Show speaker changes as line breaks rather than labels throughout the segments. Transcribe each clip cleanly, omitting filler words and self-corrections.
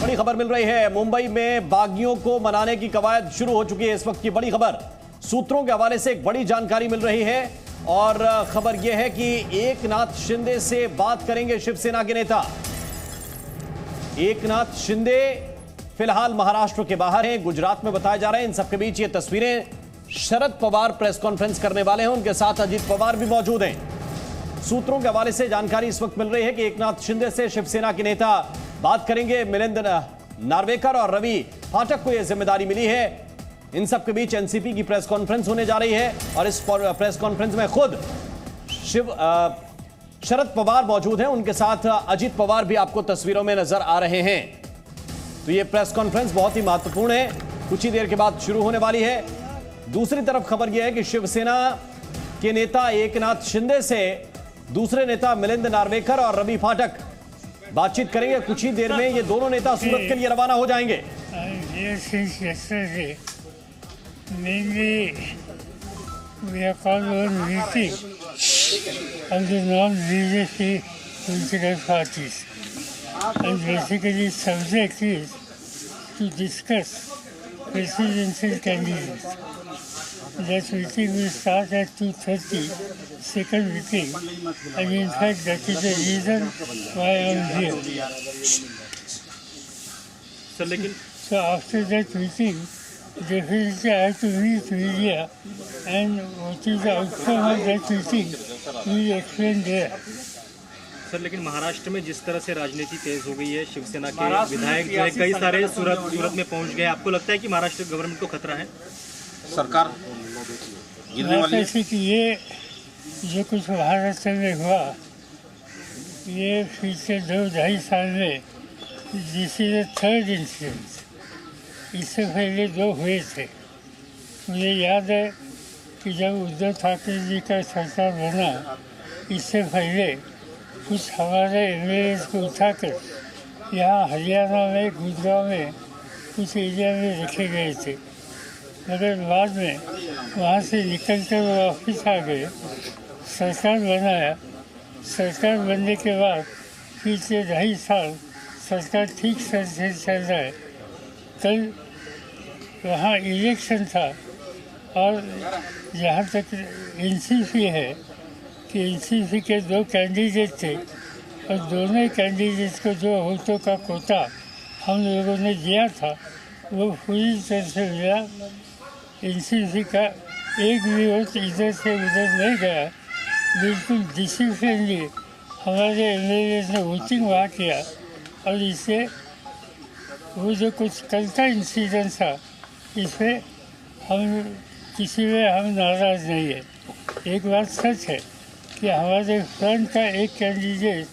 बड़ी खबर मिल रही है। मुंबई में बागियों को मनाने की कवायद शुरू हो चुकी है। इस वक्त की बड़ी खबर सूत्रों के हवाले से एक बड़ी जानकारी मिल रही है और खबर यह है कि एकनाथ शिंदे से बात करेंगे शिवसेना के नेता। एकनाथ शिंदे फिलहाल महाराष्ट्र के बाहर हैं, गुजरात में बताया जा रहा है। इन सबके बीच ये तस्वीरें शरद पवार प्रेस कॉन्फ्रेंस करने वाले हैं, उनके साथ अजीत पवार भी मौजूद हैं। सूत्रों के हवाले से जानकारी इस वक्त मिल रही है कि एकनाथ शिंदे से शिवसेना के नेता बात करेंगे। मिलिंद नार्वेकर और रवि फाटक को यह जिम्मेदारी मिली है। इन सब के बीच एनसीपी की प्रेस कॉन्फ्रेंस होने जा रही है और इस प्रेस कॉन्फ्रेंस में खुद शरद पवार मौजूद हैं, उनके साथ अजीत पवार भी आपको तस्वीरों में नजर आ रहे हैं। तो यह प्रेस कॉन्फ्रेंस बहुत ही महत्वपूर्ण है, कुछ ही देर के बाद शुरू होने वाली है। दूसरी तरफ खबर यह है कि शिवसेना के नेता एकनाथ शिंदे से दूसरे नेता मिलिंद नार्वेकर और रवि फाटक बातचीत करेंगे। कुछ ही देर में ये दोनों नेता सूरत के लिए रवाना हो जाएंगे।
We are called on meeting of the non-leadership political parties, and basically subject is to discuss presidential candidates. That meeting will start at 2:30, second meeting, and in fact that is the reason why I am here. So after that meeting, definitely I have to meet media, and what is the outcome of that meeting we will explain there.
Sir, लेकिन महाराष्ट्र में जिस तरह से राजनीति तेज हो गई है, शिवसेना के विधायक जो है कई सारे सूरत में पहुंच गए, आपको लगता है कि महाराष्ट्र गवर्नमेंट को खतरा है?
सरकार गिरने वाली है?
कि ये जो कुछ महाराष्ट्र में हुआ, ये पिछले 2-2.5 साल में this is the third incident. इससे पहले 2 हुए थे। मुझे याद है कि जब उद्धव ठाकरे जी का सरकार बना, इससे पहले कुछ हमारे एमएलए को उठाकर यहाँ हरियाणा में गुड़गांव में कुछ एरिया में रखे गए थे, मगर बाद में वहाँ से निकल कर वापस आ गए, सरकार बनाया। सरकार बनने के बाद पिछले 2.5 साल सरकार ठीक से चल रहा है। कल वहाँ इलेक्शन था और जहाँ तक एनसीपी है कि एनसीपी के 2 कैंडिडेट थे और दोनों कैंडिडेट को जो वोटों का कोटा हम लोगों ने दिया था वो पूरी तरह से मिला। एनसीपी का एक भी वोट इधर से उधर नहीं गया। बिल्कुल डिसिप्लिनली हमारे एमएलए ने वोटिंग वहाँ किया और इससे वो जो कुछ कल का इंसिडेंट था, इसमें हम किसी में हम नाराज़ नहीं है। एक बात सच है कि हमारे फ्रंट का एक कैंडिडेट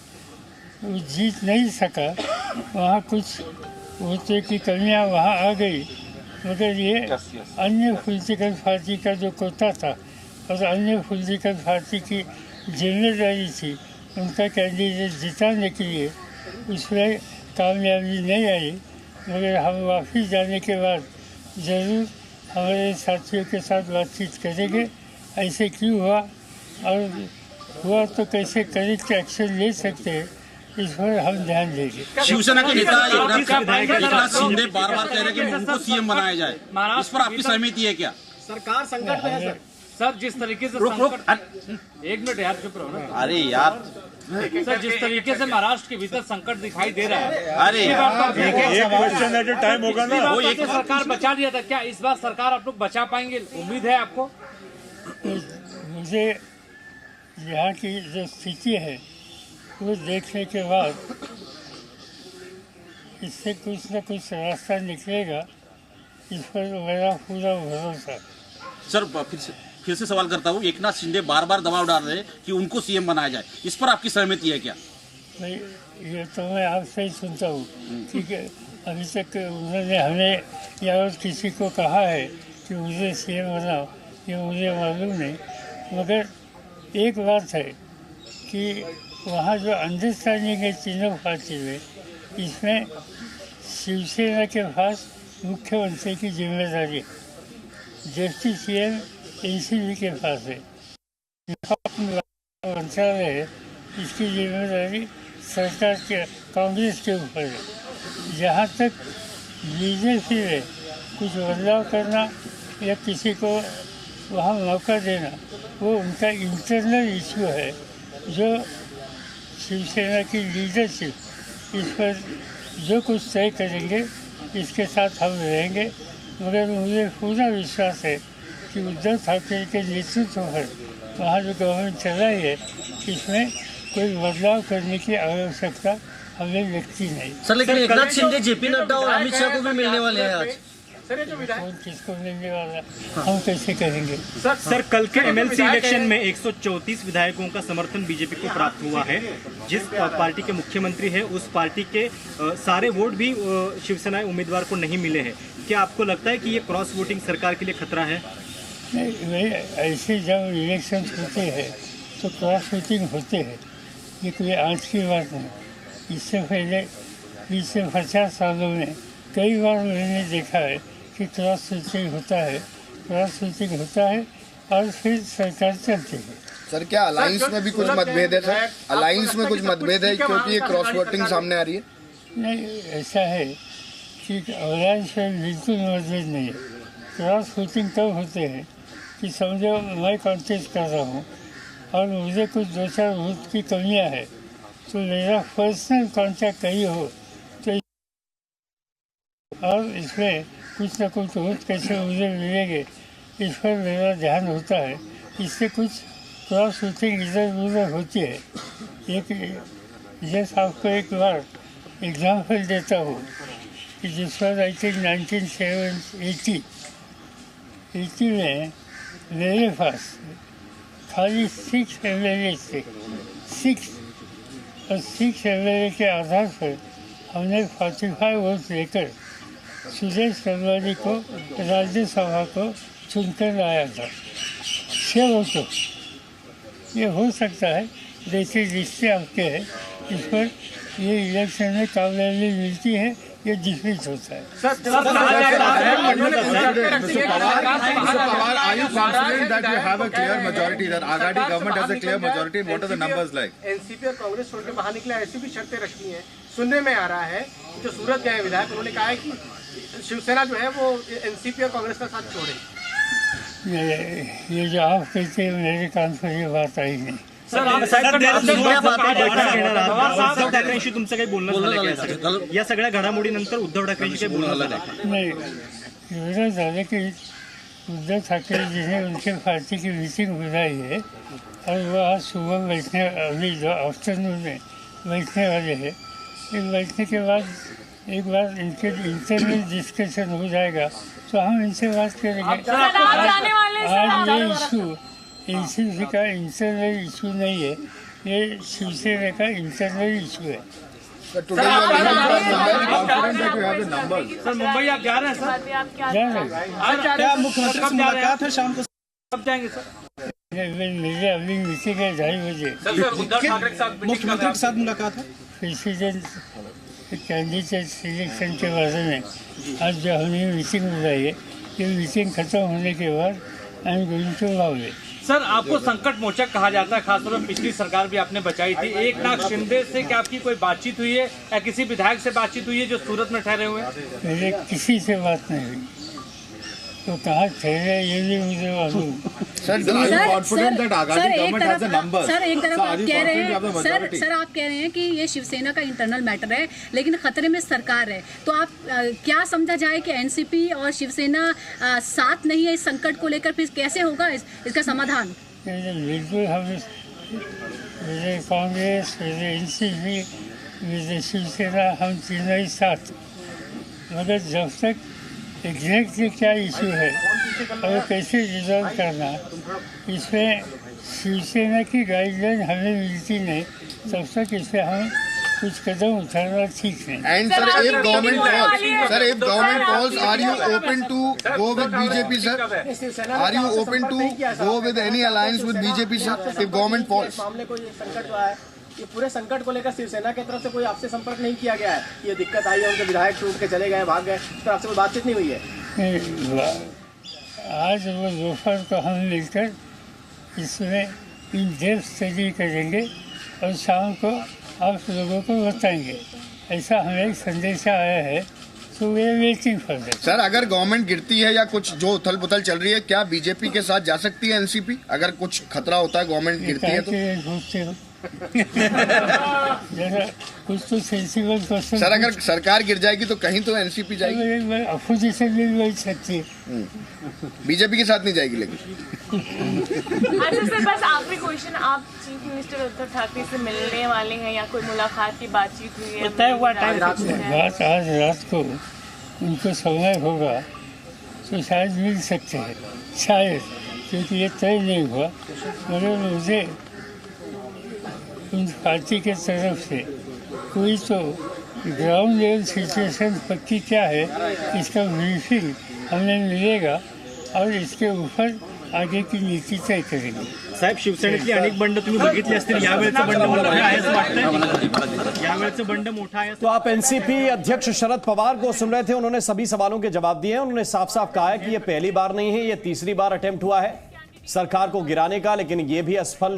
वो जीत नहीं सका, वहाँ कुछ वोटों की कमियाँ वहाँ आ गई, मगर ये अन्य पॉलिटिकल पार्टी का जो कोटा था और अन्य पॉलिटिकल पार्टी की जिम्मेदारी थी उनका कैंडिडेट जिताने के लिए, उसमें कामयाबी नहीं आई। मगर हम वापस जाने के बाद ज़रूर हमारे साथियों के साथ बातचीत करेंगे, ऐसे क्यों हुआ और हुआ तो कैसे करेक्ट एक्शन ले सकते हैं, इस पर हम ध्यान देंगे।
शिवसेना के नेता एकनाथ शिंदे बार-बार कह रहे हैं कि उनको सीएम बनाया जाए, इस पर आपकी सहमति है क्या?
सरकार संकट में है सर, जिस तरीके से एक मिनट यार, चुप रहो ना।
अरे यार
सर, जिस तरीके से महाराष्ट्र के भीतर संकट दिखाई दे रहा है,
अरे
एक क्वेश्चन एट अ टाइम होगा ना।
वो एक सरकार बचा लिया था, क्या इस बार सरकार आप लोग बचा पाएंगे? उम्मीद है आपको?
मुझे यहाँ की जो स्थिति है वो देखने के बाद इससे कुछ न कुछ रास्ता निकलेगा, इस पर मेरा पूरा भरोसा।
सर, फिर से सवाल करता हूँ, एकनाथ शिंदे बार-बार दबाव डाल रहे हैं कि उनको सीएम बनाया जाए, इस पर आपकी सहमति है क्या?
नहीं, ये तो मैं आपसे ही सुनता हूँ। ठीक है, अभी तक उन्होंने हमें या और किसी को कहा है कि मुझे सीएम बनाओ, ये मुझे मालूम नहीं। मगर एक बात है कि वहाँ जो अंडरस्टैंडिंग है तीनों पार्टी में, इसमें शिवसेना के पास मुख्यमंत्री की जिम्मेदारी है, जबकि सीएम एनसीपी के पास है। मंत्रालय है, इसकी जिम्मेदारी सरकार के कांग्रेस के ऊपर है। जहाँ तक बीजेपी में कुछ बदलाव करना या किसी को वहाँ मौका देना, वो उनका इंटरनल इशू है, जो शिवसेना की लीडरशिप इस पर जो कुछ तय करेंगे इसके साथ हम रहेंगे। मगर मुझे पूरा विश्वास है कि उद्धव ठाकरे के नेतृत्व पर वहाँ जो गवर्नमेंट चलाई है, इसमें कोई बदलाव करने की आवश्यकता हमें लगती नहीं।
सर लेकिन एकनाथ शिंदे, जेपी नड्डा और अमित शाह को भी मिलने वाले हैं आज।
कौन किसको मिलने वाला, हम कैसे करेंगे?
सर कल के एमएलसी इलेक्शन में 134 विधायकों का समर्थन बीजेपी को प्राप्त हुआ है। जिस पार्टी के मुख्यमंत्री है उस पार्टी के सारे वोट भी शिवसेना उम्मीदवार को नहीं मिले हैं। क्या आपको लगता है कि ये क्रॉस वोटिंग सरकार के लिए खतरा है?
नहीं, ऐसे जब इलेक्शन होते हैं तो क्रॉस वोटिंग होते हैं, ये कोई आज की बात नहीं। इससे पहले 20 से 50 सालों में कई बार मैंने देखा है कि क्रॉस वोटिंग होता है और फिर सरकार चलती है।
सर क्या अलायंस में भी कुछ मतभेद है? सर अलायंस में कुछ मतभेद है क्योंकि ये क्रॉस वोटिंग सामने आ रही है?
नहीं, ऐसा है कि अलायंस में बिल्कुल मतभेद नहीं है। क्रॉस वोटिंग तब होते हैं कि समझो मैं कॉन्टेस्ट कर रहा हूँ और मुझे कुछ 2-4 वोट की कमियाँ है, तो मेरा पर्सनल कॉन्टैक्ट कहीं हो तो और इसमें कुछ न कुछ वोट कैसे मुझे मिलेंगे इस पर मेरा ध्यान होता है। इससे कुछ क्रॉस वोटिंग इधर उधर होती है। जैसे आपको एक बार एग्जाम्पल देता हूँ कि जिस पर आई थिंक 1980 में मेरे पास खाली 6 MLA थे, 6 और 6 MLA के आधार पर हमने 45 वोट लेकर सुरेश करवानी को राज्यसभा को चुनकर लाया था 6 वोटों। ये हो सकता है, जैसे रिश्ते आपके हैं इस पर ये इलेक्शन में कामयाबी मिलती है, ये डिफीट होता है।
Are you confident that you have a clear majority, that Agadi government has a clear majority? What are the numbers like?
NCP और कांग्रेस छोड़ के बाहर निकला, ऐसी भी शर्तें रखी हैं। सुनने में आ रहा है जो सूरत गए विधायक, उन्होंने कहा है कि शिवसेना जो है वो एनसीपी और कांग्रेस का साथ छोड़े।
ये जो आप कहते हैं मेरे कान पर ये बात आई नहीं।
उद्धव ठाकरेंशी तुमचं काही बोलणं झालं या सगळ्या घडामोडीनंतर? उद्धव ठाकरेंशी काही बोलणं झालं?
नहीं, एवढं झालं कि उद्धव ठाकरे जी ने उनके पार्टी की मीटिंग बुलाई है और वो आज सुबह बैठने, अभी जो आफ्टरनून में बैठने वाले हैं। इस बैठने के बाद एक बार इनके इंटरनल डिस्कशन हो जाएगा तो हम इनसे बात करेंगे। आज ये इशू एनसीपी का इंटरनल इशू नहीं है, ये शिवसेना का इंटरनल इशू है।
सर मुंबई आप जा रहे हैं? सर
क्या
मुख्यमंत्री से मुलाकात है शाम को, कब जाएंगे सर?
मेरे अभी मीटिंग है 2:30 बजे।
मुख्यमंत्री के साथ मुलाकात है?
प्रेसिडेंट कैंडिडेट सिलेक्शन के बारे में आज जो हमने मीटिंग बुलाई है, ये मीटिंग खत्म होने के बाद आई एम गोइंग टू बावले।
सर आपको संकट मोचक कहा जाता है, खासतौर पर पिछली सरकार भी आपने बचाई थी। एकनाथ शिंदे से क्या आपकी कोई बातचीत हुई है या किसी विधायक से बातचीत हुई है जो सूरत में ठहरे हुए हैं?
मेरे किसी से बात नहीं हुई, तो कहाँ ठहरे ये भी मुझे मालूम।
Sir, are you confident that Agadi government has the numbers?
Sir एक तरफ आप कह रहे हैं,
majority?
सर आप कह रहे हैं कि ये शिवसेना का इंटरनल मैटर है, लेकिन खतरे में सरकार है, तो आप क्या समझा जाए कि एनसीपी और शिवसेना साथ नहीं है इस संकट को लेकर? फिर कैसे होगा इसका समाधान?
बिल्कुल, हम मेरे कांग्रेस, मेरे एनसीपी, मेरे शिवसेना, हम तीनों ही साथ। मगर जब तक एग्जैक्टली क्या इशू है और कैसे रिजॉल्व करना, इसमें शिवसेना की गाइडलाइन हमें मिलती नहीं, तब तक इससे हम कुछ कदम उठाना ठीक नहीं।
And sir, if government calls, are you open to go with BJP, sir? Are you open to go with any alliance with BJP, sir? If government calls.
मामले को ये संकट जो है, ये पूरे संकट को लेकर शिवसेना की तरफ से कोई आपसे संपर्क नहीं किया गया है? ये दिक्कत आई है, उनके विधायक छूट के चले गए, भाग गए, इस पर आपसे कोई बातचीत नहीं हुई है?
आज वो दोपहर को हम मिलकर इसमें इन डेप्थ स्टडी करेंगे और शाम को आप लोगों को बताएंगे। ऐसा हमें संदेश आया है, तो वे वेटिंग फॉर दैट।
सर अगर गवर्नमेंट गिरती है या कुछ जो उथल पुथल चल रही है, क्या बीजेपी के साथ जा सकती है एनसीपी? अगर कुछ खतरा होता है, गवर्नमेंट गिरती है तो?
पूछते हो जरा कुछ तो सेंसिबल क्वेश्चन।
सर अगर सरकार गिर जाएगी तो कहीं तो एनसीपी जाएगी,
अपोजिशन भी वही सकती है,
बीजेपी के साथ नहीं जाएगी। लेकिन
अच्छा सर, बस आखिरी क्वेश्चन, आप चीफ मिनिस्टर उद्धव ठाकरे से मिलने वाले हैं या कोई मुलाकात की बातचीत हुई है?
बात आज रात को उनको समय होगा तो शायद मिल सकते हैं, शायद, क्योंकि ये तय नहीं हुआ। मगर मुझे उन पार्टी के तरफ से कोई तो ग्राउंड लेवल सिचुएशन पक्की क्या है इसका ब्रीफिंग हमें मिलेगा और इसके ऊपर आगे की नीति तय करेंगे।
साहेब, शिवसेनेतली अनेक बंड तुम्ही बघितली असतील, यावेळेचं बंड मोठं आहे असं वाटतं? यावेळेचं बंड मोठं आहे?
तो आप एनसीपी अध्यक्ष शरद पवार को सुन रहे थे, उन्होंने सभी सवालों के जवाब दिए हैं। उन्होंने साफ साफ कहा है कि ये पहली बार नहीं है, ये तीसरी बार अटेम्प्ट हुआ है सरकार को गिराने का, लेकिन ये भी असफल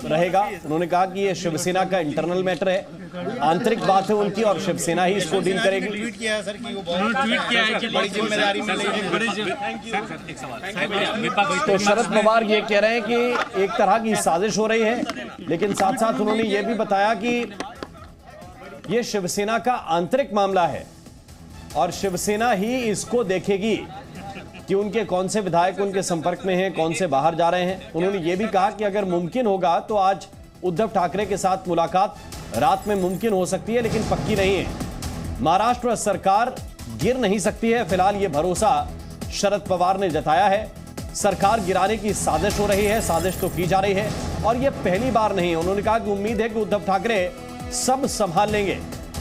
रहेगा। उन्होंने कहा कि ये शिवसेना का इंटरनल मैटर है, आंतरिक बात है उनकी और शिवसेना ही इसको डील करेगी।
ट्वीट किया है सर कि वो बहुत बड़ी जिम्मेदारी में
तो शरद पवार ये कह रहे हैं कि एक तरह की साजिश हो रही है, लेकिन साथ साथ उन्होंने ये भी बताया कि ये शिवसेना का आंतरिक मामला है और शिवसेना ही इसको देखेगी कि उनके कौन से विधायक उनके संपर्क में हैं, कौन से बाहर जा रहे हैं। उन्होंने ये भी कहा कि अगर मुमकिन होगा तो आज उद्धव ठाकरे के साथ मुलाकात रात में मुमकिन हो सकती है, लेकिन पक्की नहीं है। महाराष्ट्र सरकार गिर नहीं सकती है, फिलहाल ये भरोसा शरद पवार ने जताया है। सरकार गिराने की साजिश हो रही है, साजिश तो की जा रही है और ये पहली बार नहीं है। उन्होंने कहा कि उम्मीद है कि उद्धव ठाकरे सब संभाल लेंगे।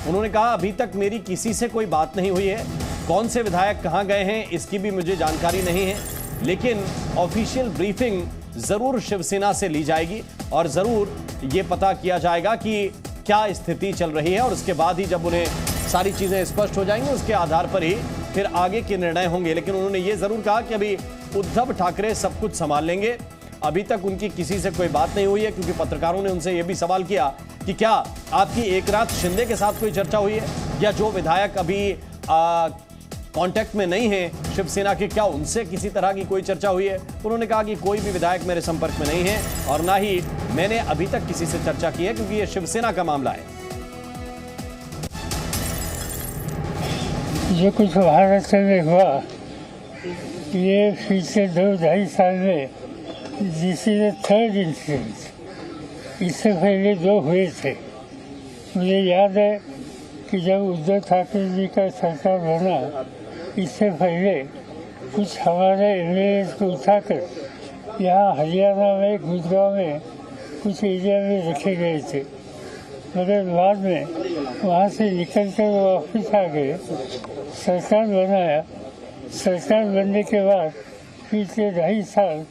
उन्होंने कहा अभी तक मेरी किसी से कोई बात नहीं हुई है, कौन से विधायक कहां गए हैं इसकी भी मुझे जानकारी नहीं है, लेकिन ऑफिशियल ब्रीफिंग जरूर शिवसेना से ली जाएगी और जरूर ये पता किया जाएगा कि क्या स्थिति चल रही है और उसके बाद ही जब उन्हें सारी चीजें स्पष्ट हो जाएंगी उसके आधार पर ही फिर आगे के निर्णय होंगे। लेकिन उन्होंने ये जरूर कहा कि अभी उद्धव ठाकरे सब कुछ संभाल लेंगे, अभी तक उनकी किसी से कोई बात नहीं हुई है। क्योंकि पत्रकारों ने उनसे यह भी सवाल किया कि क्या आपकी एकनाथ शिंदे के साथ कोई चर्चा हुई है या जो विधायक अभी कांटेक्ट में नहीं है शिवसेना के, क्या उनसे किसी तरह की कोई चर्चा हुई है? उन्होंने कहा कि कोई भी विधायक मेरे संपर्क में नहीं है और ना ही मैंने अभी तक किसी से चर्चा की है, क्योंकि यह शिवसेना का मामला है।
जो कुछ भारत में हुआ ये पिछले 2-2.5 साल में this is the third incident. इससे पहले 2 हुए थे। मुझे याद है कि जब उद्धव ठाकरे जी का सरकार बना, इससे पहले कुछ हमारे एमएलए को उठाकर यहाँ हरियाणा में गुड़गांव में कुछ एरिया में रखे गए थे, मगर बाद में वहाँ से निकल कर वो वापस आ गए, सरकार बनाया। सरकार बनने के बाद पिछले 2.5 साल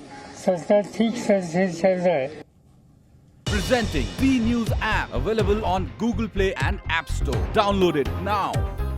सरकार ठीक से चल रहा है।
Presenting B News app, available on Google Play and App Store. Download it now.